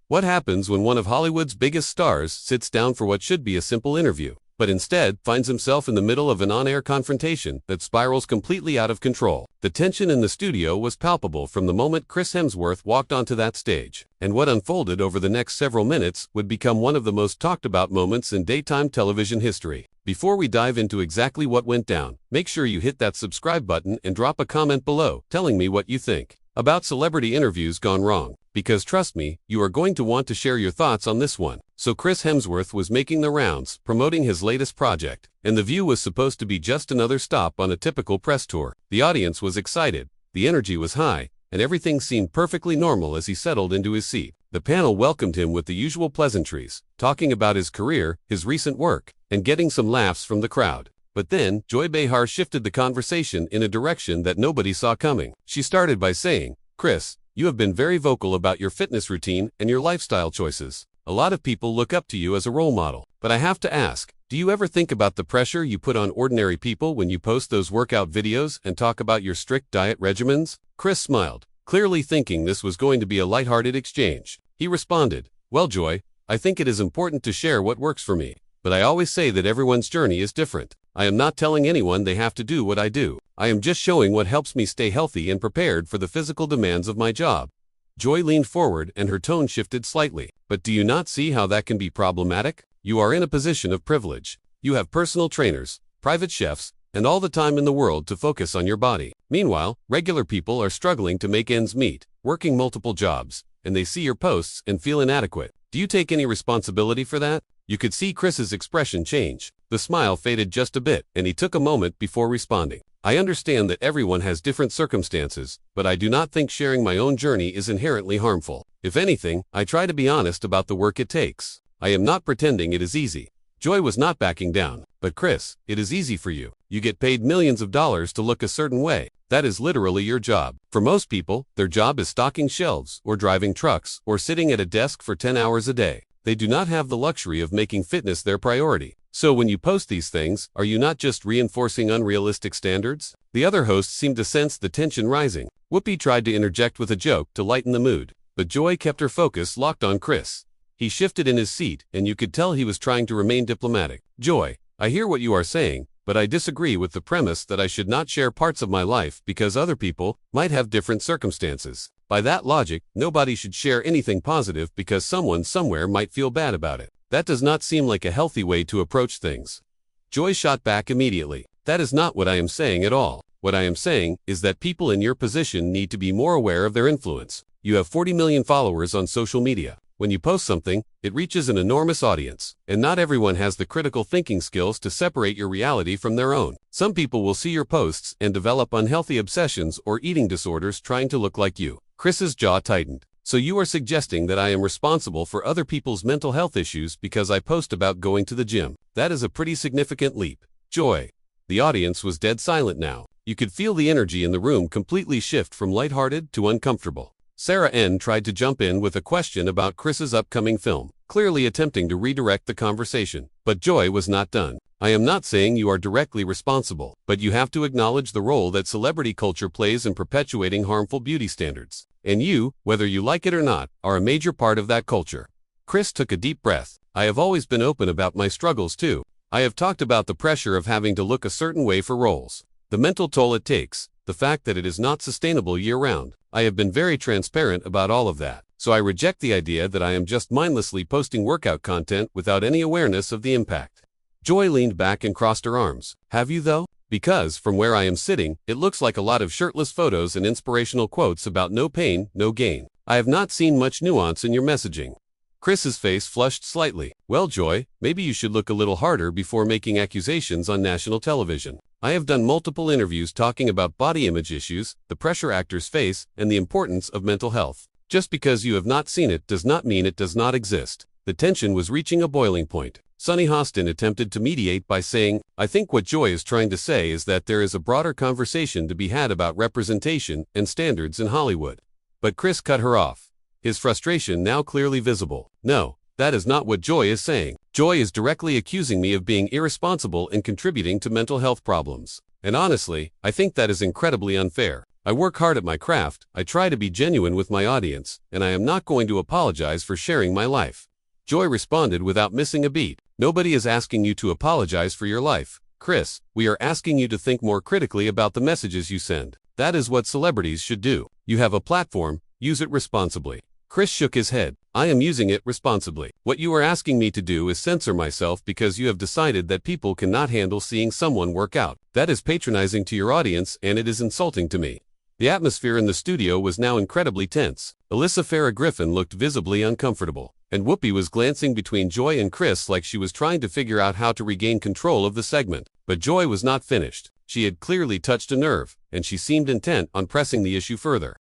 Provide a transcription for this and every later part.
What happens when one of Hollywood's biggest stars sits down for what should be a simple interview, but instead finds himself in the middle of an on-air confrontation that spirals completely out of control? The tension in the studio was palpable from the moment Chris Hemsworth walked onto that stage, and what unfolded over the next several minutes would become one of the most talked about moments in daytime television history. Before we dive into exactly what went down, make sure you hit that subscribe button and drop a comment below telling me what you think about celebrity interviews gone wrong, because trust me, you are going to want to share your thoughts on this one. So Chris Hemsworth was making the rounds, promoting his latest project, and The View was supposed to be just another stop on a typical press tour. The audience was excited, the energy was high, and everything seemed perfectly normal as he settled into his seat. The panel welcomed him with the usual pleasantries, talking about his career, his recent work, and getting some laughs from the crowd. But then, Behar shifted the conversation in a direction that nobody saw coming. She started by saying, "Chris, you have been very vocal about your fitness routine and your lifestyle choices. A lot of people look up to you as a role model. But I have to ask, do you ever think about the pressure you put on ordinary people when you post those workout videos and talk about your strict diet regimens?" Chris smiled, clearly thinking this was going to be a lighthearted exchange. He responded, "Well, Joy, I think it is important to share what works for me. But I always say that everyone's journey is different. I am not telling anyone they have to do what I do. I am just showing what helps me stay healthy and prepared for the physical demands of my job." Joy leaned forward and her tone shifted slightly. "But do you not see how that can be problematic? You are in a position of privilege. You have personal trainers, private chefs, and all the time in the world to focus on your body. Meanwhile, regular people are struggling to make ends meet, working multiple jobs, and they see your posts and feel inadequate. Do you take any responsibility for that?" You could see Chris's expression change. The smile faded just a bit, and he took a moment before responding. "I understand that everyone has different circumstances, but I do not think sharing my own journey is inherently harmful. If anything, I try to be honest about the work it takes. I am not pretending it is easy." Joy was not backing down. "But Chris, it is easy for you. You get paid millions of dollars to look a certain way. That is literally your job. For most people, their job is stocking shelves, or driving trucks, or sitting at a desk for 10 hours a day. They do not have the luxury of making fitness their priority. So when you post these things, are you not just reinforcing unrealistic standards?" The other host seemed to sense the tension rising. Whoopi tried to interject with a joke to lighten the mood, but Joy kept her focus locked on Chris. He shifted in his seat, and you could tell he was trying to remain diplomatic. "Joy, I hear what you are saying, but I disagree with the premise that I should not share parts of my life because other people might have different circumstances. By that logic, nobody should share anything positive because someone somewhere might feel bad about it. That does not seem like a healthy way to approach things." Joy shot back immediately. "That is not what I am saying at all. What I am saying is that people in your position need to be more aware of their influence. You have 40 million followers on social media. When you post something, it reaches an enormous audience, and not everyone has the critical thinking skills to separate your reality from their own. Some people will see your posts and develop unhealthy obsessions or eating disorders trying to look like you." Chris's jaw tightened. "So you are suggesting that I am responsible for other people's mental health issues because I post about going to the gym? That is a pretty significant leap." Joy. The audience was dead silent now. You could feel the energy in the room completely shift from lighthearted to uncomfortable. Sarah N. tried to jump in with a question about Chris's upcoming film, clearly attempting to redirect the conversation. But Joy was not done. "I am not saying you are directly responsible, but you have to acknowledge the role that celebrity culture plays in perpetuating harmful beauty standards. And you, whether you like it or not, are a major part of that culture." Chris took a deep breath. "I have always been open about my struggles too. I have talked about the pressure of having to look a certain way for roles, the mental toll it takes, the fact that it is not sustainable year-round. I have been very transparent about all of that. So I reject the idea that I am just mindlessly posting workout content without any awareness of the impact." Joy leaned back and crossed her arms. "Have you though? Because, from where I am sitting, it looks like a lot of shirtless photos and inspirational quotes about no pain, no gain. I have not seen much nuance in your messaging." Chris's face flushed slightly. "Well, Joy, maybe you should look a little harder before making accusations on national television. I have done multiple interviews talking about body image issues, the pressure actors face, and the importance of mental health. Just because you have not seen it does not mean it does not exist." The tension was reaching a boiling point. Sunny Hostin attempted to mediate by saying, "I think what Joy is trying to say is that there is a broader conversation to be had about representation and standards in Hollywood." But Chris cut her off, his frustration now clearly visible. "No, that is not what Joy is saying. Joy is directly accusing me of being irresponsible and contributing to mental health problems. And honestly, I think that is incredibly unfair. I work hard at my craft, I try to be genuine with my audience, and I am not going to apologize for sharing my life. Joy responded without missing a beat. Nobody is asking you to apologize for your life, Chris. We are asking you to think more critically about the messages you send. That is what celebrities should do. You have a platform, use it responsibly. Chris shook his head. I am using it responsibly. What you are asking me to do is censor myself because you have decided that people cannot handle seeing someone work out. That is patronizing to your audience and it is insulting to me. The atmosphere in the studio was now incredibly tense. Alyssa Farah Griffin looked visibly uncomfortable, and Whoopi was glancing between Joy and Chris like she was trying to figure out how to regain control of the segment. But Joy was not finished. She had clearly touched a nerve, and she seemed intent on pressing the issue further.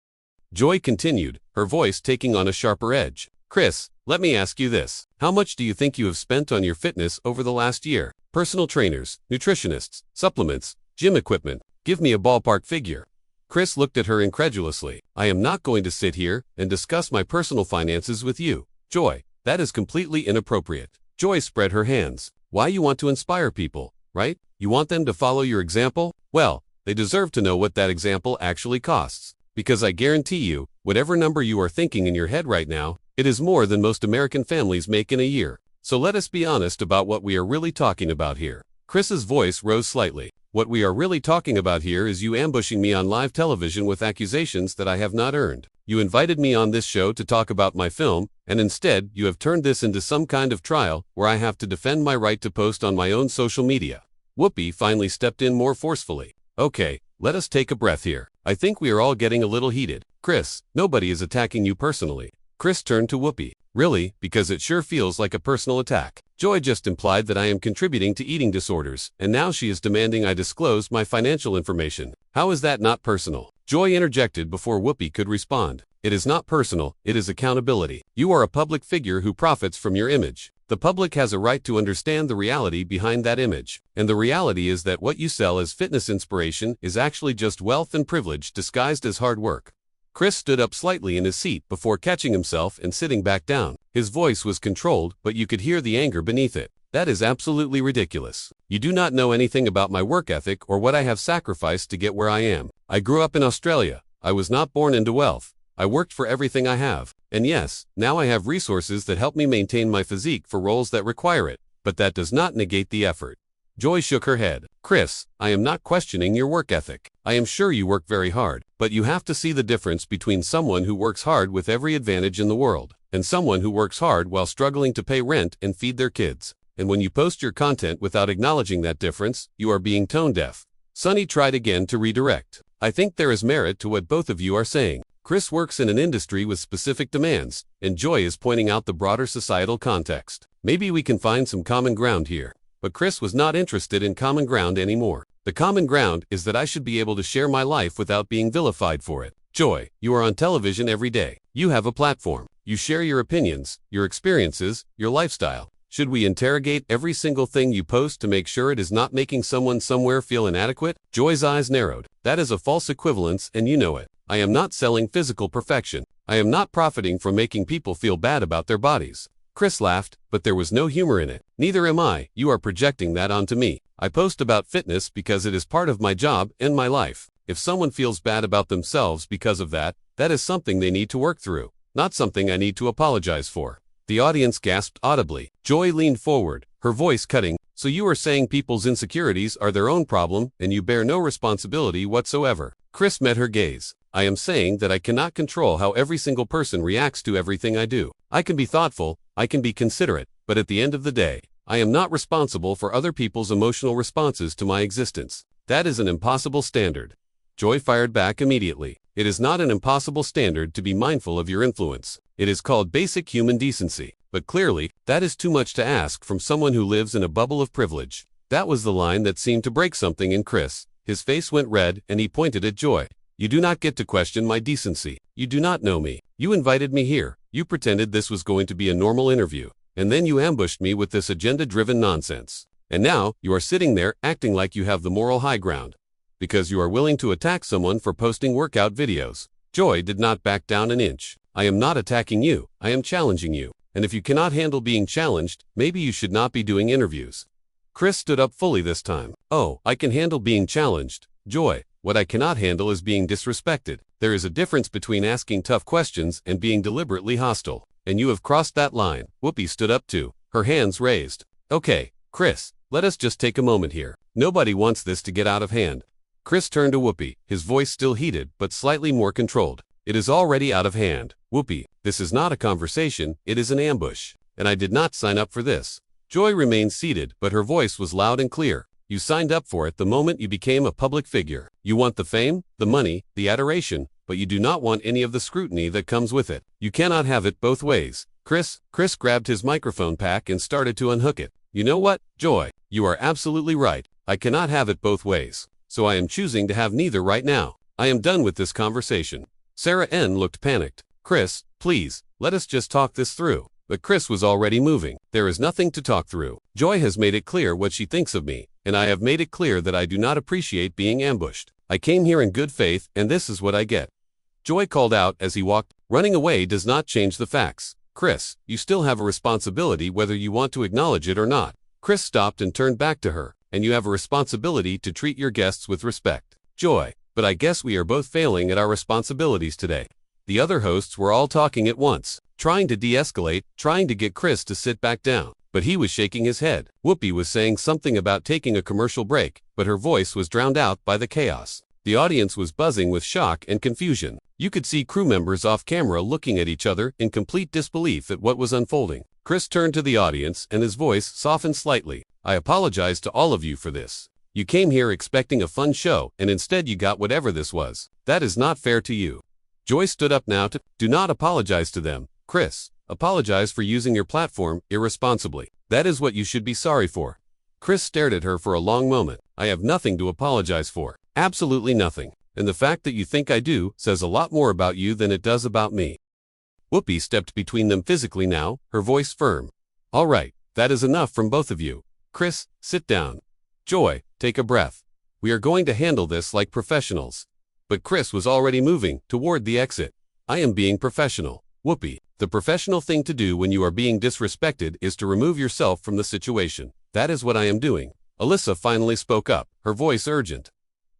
Joy continued, her voice taking on a sharper edge. Chris, let me ask you this. How much do you think you have spent on your fitness over the last year? Personal trainers, nutritionists, supplements, gym equipment. Give me a ballpark figure. Chris looked at her incredulously. I am not going to sit here and discuss my personal finances with you. Joy, that is completely inappropriate. Joy spread her hands. Why you want to inspire people, right? You want them to follow your example? Well, they deserve to know what that example actually costs. Because I guarantee you, whatever number you are thinking in your head right now, it is more than most American families make in a year. So let us be honest about what we are really talking about here. Chris's voice rose slightly. What we are really talking about here is you ambushing me on live television with accusations that I have not earned. You invited me on this show to talk about my film, and instead, you have turned this into some kind of trial where I have to defend my right to post on my own social media. Whoopi finally stepped in more forcefully. Okay, let us take a breath here. I think we are all getting a little heated. Chris, nobody is attacking you personally. Chris turned to Whoopi. Really, because it sure feels like a personal attack. Joy just implied that I am contributing to eating disorders, and now she is demanding I disclose my financial information. How is that not personal? Joy interjected before Whoopi could respond. It is not personal, it is accountability. You are a public figure who profits from your image. The public has a right to understand the reality behind that image. And the reality is that what you sell as fitness inspiration is actually just wealth and privilege disguised as hard work. Chris stood up slightly in his seat before catching himself and sitting back down. His voice was controlled, but you could hear the anger beneath it. That is absolutely ridiculous. You do not know anything about my work ethic or what I have sacrificed to get where I am. I grew up in Australia. I was not born into wealth. I worked for everything I have. And yes, now I have resources that help me maintain my physique for roles that require it. But that does not negate the effort. Joy shook her head. Chris, I am not questioning your work ethic. I am sure you work very hard, but you have to see the difference between someone who works hard with every advantage in the world, and someone who works hard while struggling to pay rent and feed their kids. And when you post your content without acknowledging that difference, you are being tone deaf. Sunny tried again to redirect. I think there is merit to what both of you are saying. Chris works in an industry with specific demands, and Joy is pointing out the broader societal context. Maybe we can find some common ground here. But Chris was not interested in common ground anymore. The common ground is that I should be able to share my life without being vilified for it. Joy, you are on television every day. You have a platform. You share your opinions, your experiences, your lifestyle. Should we interrogate every single thing you post to make sure it is not making someone somewhere feel inadequate? Joy's eyes narrowed. That is a false equivalence and you know it. I am not selling physical perfection. I am not profiting from making people feel bad about their bodies. Chris laughed, but there was no humor in it. Neither am I. You are projecting that onto me. I post about fitness because it is part of my job and my life. If someone feels bad about themselves because of that, that is something they need to work through, not something I need to apologize for. The audience gasped audibly. Joy leaned forward, her voice cutting. So you are saying people's insecurities are their own problem and you bear no responsibility whatsoever. Chris met her gaze. I am saying that I cannot control how every single person reacts to everything I do. I can be thoughtful, I can be considerate, but at the end of the day, I am not responsible for other people's emotional responses to my existence. That is an impossible standard. Joy fired back immediately. It is not an impossible standard to be mindful of your influence. It is called basic human decency. But clearly, that is too much to ask from someone who lives in a bubble of privilege. That was the line that seemed to break something in Chris. His face went red and he pointed at Joy. You do not get to question my decency. You do not know me. You invited me here. You pretended this was going to be a normal interview. And then you ambushed me with this agenda-driven nonsense. And now, you are sitting there acting like you have the moral high ground. Because you are willing to attack someone for posting workout videos. Joy did not back down an inch. I am not attacking you. I am challenging you. And if you cannot handle being challenged, maybe you should not be doing interviews. Chris stood up fully this time. Oh, I can handle being challenged. Joy, What I cannot handle is being disrespected. There is a difference between asking tough questions and being deliberately hostile. And you have crossed that line. Whoopi stood up too, her hands raised. Okay, Chris, let us just take a moment here. Nobody wants this to get out of hand. Chris turned to Whoopi, his voice still heated but slightly more controlled. It is already out of hand. Whoopi, this is not a conversation, it is an ambush. And I did not sign up for this. Joy remained seated, but her voice was loud and clear. You signed up for it the moment you became a public figure. You want the fame, the money, the adoration, but you do not want any of the scrutiny that comes with it. You cannot have it both ways. Chris grabbed his microphone pack and started to unhook it. You know what, Joy? You are absolutely right. I cannot have it both ways. So I am choosing to have neither right now. I am done with this conversation. Sarah N. looked panicked. Chris, please, let us just talk this through. But Chris was already moving. There is nothing to talk through. Joy has made it clear what she thinks of me, and I have made it clear that I do not appreciate being ambushed. I came here in good faith, and this is what I get. Joy called out as he walked. Running away does not change the facts. Chris, you still have a responsibility whether you want to acknowledge it or not. Chris stopped and turned back to her. And you have a responsibility to treat your guests with respect. Joy, but I guess we are both failing at our responsibilities today. The other hosts were all talking at once, trying to de-escalate, trying to get Chris to sit back down. But he was shaking his head. Whoopi was saying something about taking a commercial break, but her voice was drowned out by the chaos. The audience was buzzing with shock and confusion. You could see crew members off camera looking at each other in complete disbelief at what was unfolding. Chris turned to the audience and his voice softened slightly. I apologize to all of you for this. You came here expecting a fun show and instead you got whatever this was. That is not fair to you. Joy stood up now to, do not apologize to them. Chris, apologize for using your platform irresponsibly. That is what you should be sorry for. Chris stared at her for a long moment. I have nothing to apologize for. Absolutely nothing. And the fact that you think I do says a lot more about you than it does about me. Whoopi stepped between them physically now, her voice firm. All right, that is enough from both of you. Chris, sit down. Joy, take a breath. We are going to handle this like professionals. But Chris was already moving toward the exit. I am being professional. Whoopi, the professional thing to do when you are being disrespected is to remove yourself from the situation. That is what I am doing. Alyssa finally spoke up, her voice urgent.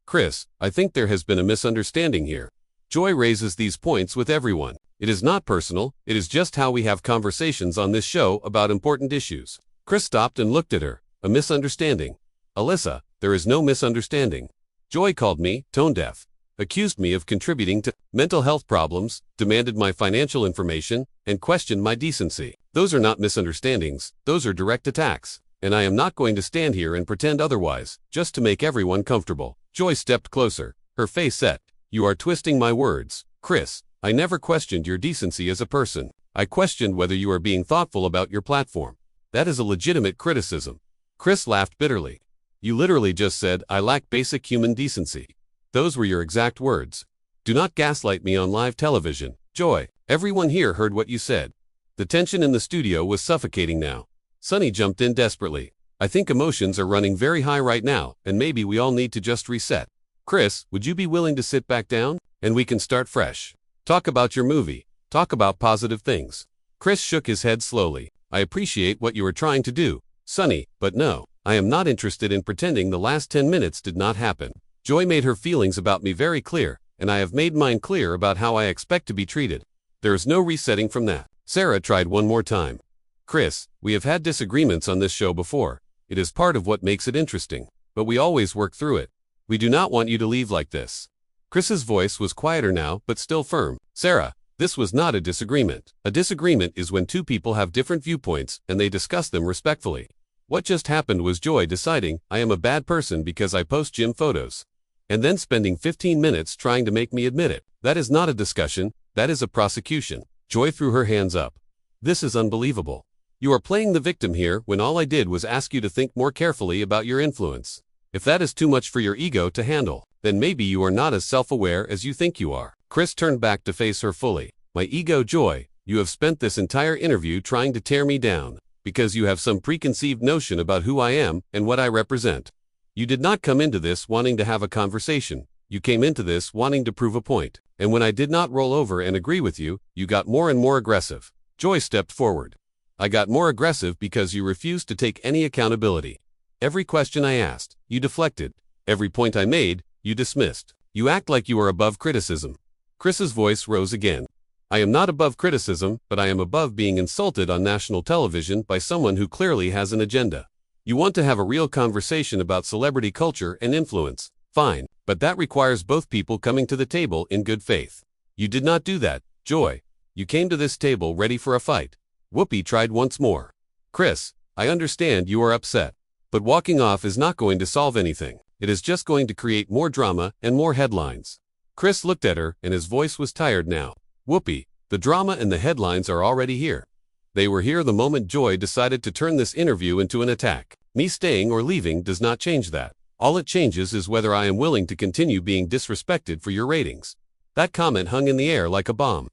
Chris, I think there has been a misunderstanding here. Joy raises these points with everyone. It is not personal, it is just how we have conversations on this show about important issues. Chris stopped and looked at her. A misunderstanding. Alyssa, there is no misunderstanding. Joy called me tone-deaf, accused me of contributing to mental health problems, demanded my financial information, and questioned my decency. Those are not misunderstandings, those are direct attacks. And I am not going to stand here and pretend otherwise, just to make everyone comfortable. Joy stepped closer, her face set. You are twisting my words. Chris, I never questioned your decency as a person. I questioned whether you are being thoughtful about your platform. That is a legitimate criticism. Chris laughed bitterly. You literally just said, I lack basic human decency. Those were your exact words. Do not gaslight me on live television. Joy, everyone here heard what you said. The tension in the studio was suffocating now. Sunny jumped in desperately. I think emotions are running very high right now, and maybe we all need to just reset. Chris, would you be willing to sit back down? And we can start fresh. Talk about your movie. Talk about positive things. Chris shook his head slowly. I appreciate what you are trying to do, Sunny, but no, I am not interested in pretending the last 10 minutes did not happen. Joy made her feelings about me very clear, and I have made mine clear about how I expect to be treated. There is no resetting from that. Sarah tried one more time. Chris, we have had disagreements on this show before. It is part of what makes it interesting, but we always work through it. We do not want you to leave like this. Chris's voice was quieter now, but still firm. Sarah, this was not a disagreement. A disagreement is when two people have different viewpoints and they discuss them respectfully. What just happened was Joy deciding I am a bad person because I post gym photos. And then spending 15 minutes trying to make me admit it. That is not a discussion, that is a prosecution. Joy threw her hands up. This is unbelievable. You are playing the victim here when all I did was ask you to think more carefully about your influence. If that is too much for your ego to handle, then maybe you are not as self-aware as you think you are. Chris turned back to face her fully. My ego, Joy, you have spent this entire interview trying to tear me down, because you have some preconceived notion about who I am and what I represent. You did not come into this wanting to have a conversation. You came into this wanting to prove a point. And when I did not roll over and agree with you, you got more and more aggressive. Joy stepped forward. I got more aggressive because you refused to take any accountability. Every question I asked, you deflected. Every point I made, you dismissed. You act like you are above criticism. Chris's voice rose again. I am not above criticism, but I am above being insulted on national television by someone who clearly has an agenda. You want to have a real conversation about celebrity culture and influence. Fine, but that requires both people coming to the table in good faith. You did not do that, Joy. You came to this table ready for a fight. Whoopi tried once more. Chris, I understand you are upset. But walking off is not going to solve anything. It is just going to create more drama and more headlines. Chris looked at her, and his voice was tired now. Whoopi, the drama and the headlines are already here. They were here the moment Joy decided to turn this interview into an attack. Me staying or leaving does not change that. All it changes is whether I am willing to continue being disrespected for your ratings. That comment hung in the air like a bomb.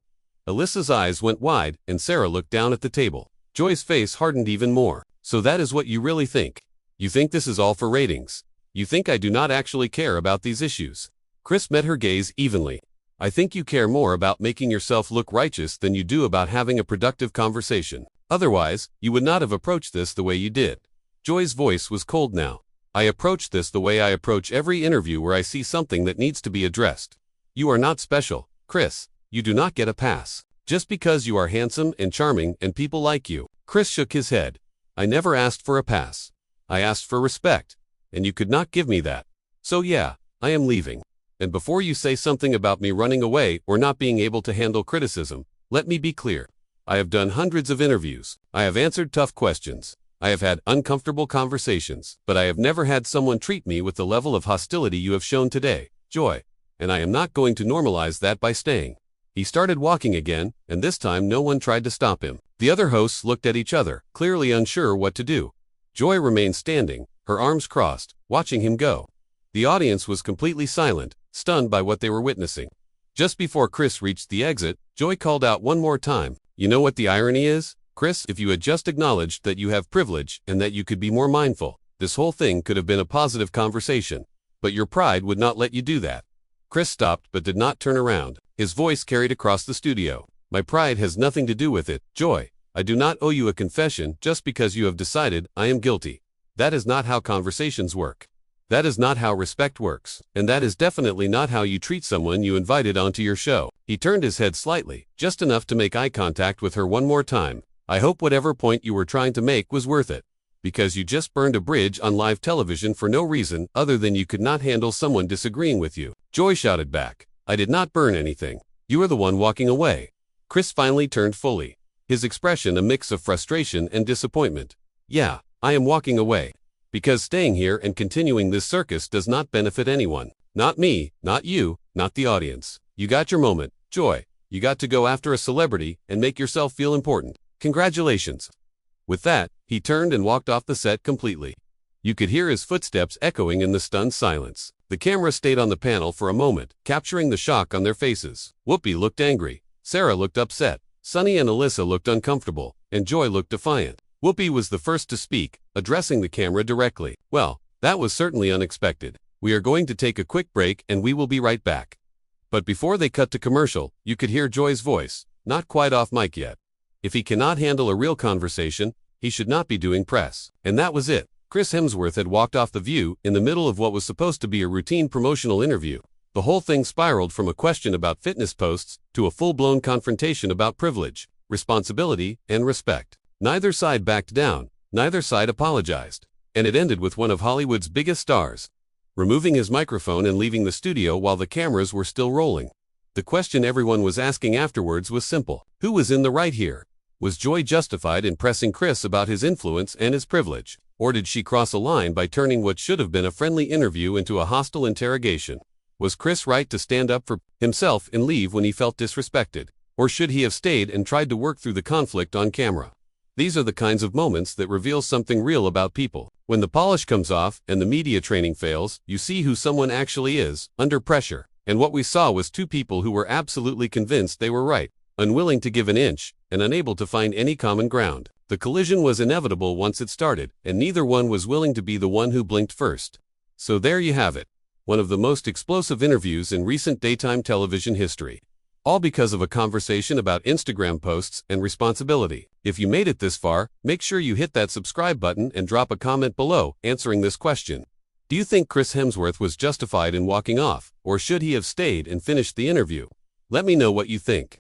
Alyssa's eyes went wide, and Sarah looked down at the table. Joy's face hardened even more. So that is what you really think? You think this is all for ratings? You think I do not actually care about these issues? Chris met her gaze evenly. I think you care more about making yourself look righteous than you do about having a productive conversation. Otherwise, you would not have approached this the way you did. Joy's voice was cold now. I approach this the way I approach every interview where I see something that needs to be addressed. You are not special, Chris. You do not get a pass. Just because you are handsome and charming and people like you. Chris shook his head. I never asked for a pass. I asked for respect. And you could not give me that. So yeah, I am leaving. And before you say something about me running away or not being able to handle criticism, let me be clear. I have done hundreds of interviews. I have answered tough questions. I have had uncomfortable conversations, but I have never had someone treat me with the level of hostility you have shown today, Joy. And I am not going to normalize that by staying. He started walking again, and this time no one tried to stop him. The other hosts looked at each other, clearly unsure what to do. Joy remained standing, her arms crossed, watching him go. The audience was completely silent, stunned by what they were witnessing. Just before Chris reached the exit, Joy called out one more time. You know what the irony is? Chris, if you had just acknowledged that you have privilege and that you could be more mindful, this whole thing could have been a positive conversation. But your pride would not let you do that. Chris stopped but did not turn around. His voice carried across the studio. My pride has nothing to do with it, Joy. I do not owe you a confession just because you have decided I am guilty. That is not how conversations work. That is not how respect works, and that is definitely not how you treat someone you invited onto your show. He turned his head slightly, just enough to make eye contact with her one more time. I hope whatever point you were trying to make was worth it. Because you just burned a bridge on live television for no reason other than you could not handle someone disagreeing with you. Joy shouted back. I did not burn anything. You are the one walking away. Chris finally turned fully. His expression a mix of frustration and disappointment. Yeah, I am walking away. Because staying here and continuing this circus does not benefit anyone. Not me, not you, not the audience. You got your moment, Joy. You got to go after a celebrity and make yourself feel important. Congratulations. With that, he turned and walked off the set completely. You could hear his footsteps echoing in the stunned silence. The camera stayed on the panel for a moment, capturing the shock on their faces. Whoopi looked angry. Sarah looked upset. Sunny and Alyssa looked uncomfortable, and Joy looked defiant. Whoopi was the first to speak, addressing the camera directly. Well, that was certainly unexpected. We are going to take a quick break and we will be right back. But before they cut to commercial, you could hear Joy's voice, not quite off mic yet. If he cannot handle a real conversation, he should not be doing press. And that was it. Chris Hemsworth had walked off The View in the middle of what was supposed to be a routine promotional interview. The whole thing spiraled from a question about fitness posts to a full-blown confrontation about privilege, responsibility, and respect. Neither side backed down, neither side apologized. And it ended with one of Hollywood's biggest stars removing his microphone and leaving the studio while the cameras were still rolling. The question everyone was asking afterwards was simple. Who was in the right here? Was Joy justified in pressing Chris about his influence and his privilege? Or did she cross a line by turning what should have been a friendly interview into a hostile interrogation? Was Chris right to stand up for himself and leave when he felt disrespected? Or should he have stayed and tried to work through the conflict on camera? These are the kinds of moments that reveal something real about people. When the polish comes off and the media training fails, you see who someone actually is, under pressure. And what we saw was two people who were absolutely convinced they were right, unwilling to give an inch, and unable to find any common ground. The collision was inevitable once it started, and neither one was willing to be the one who blinked first. So there you have it. One of the most explosive interviews in recent daytime television history. All because of a conversation about Instagram posts and responsibility. If you made it this far, make sure you hit that subscribe button and drop a comment below answering this question. Do you think Chris Hemsworth was justified in walking off, or should he have stayed and finished the interview? Let me know what you think.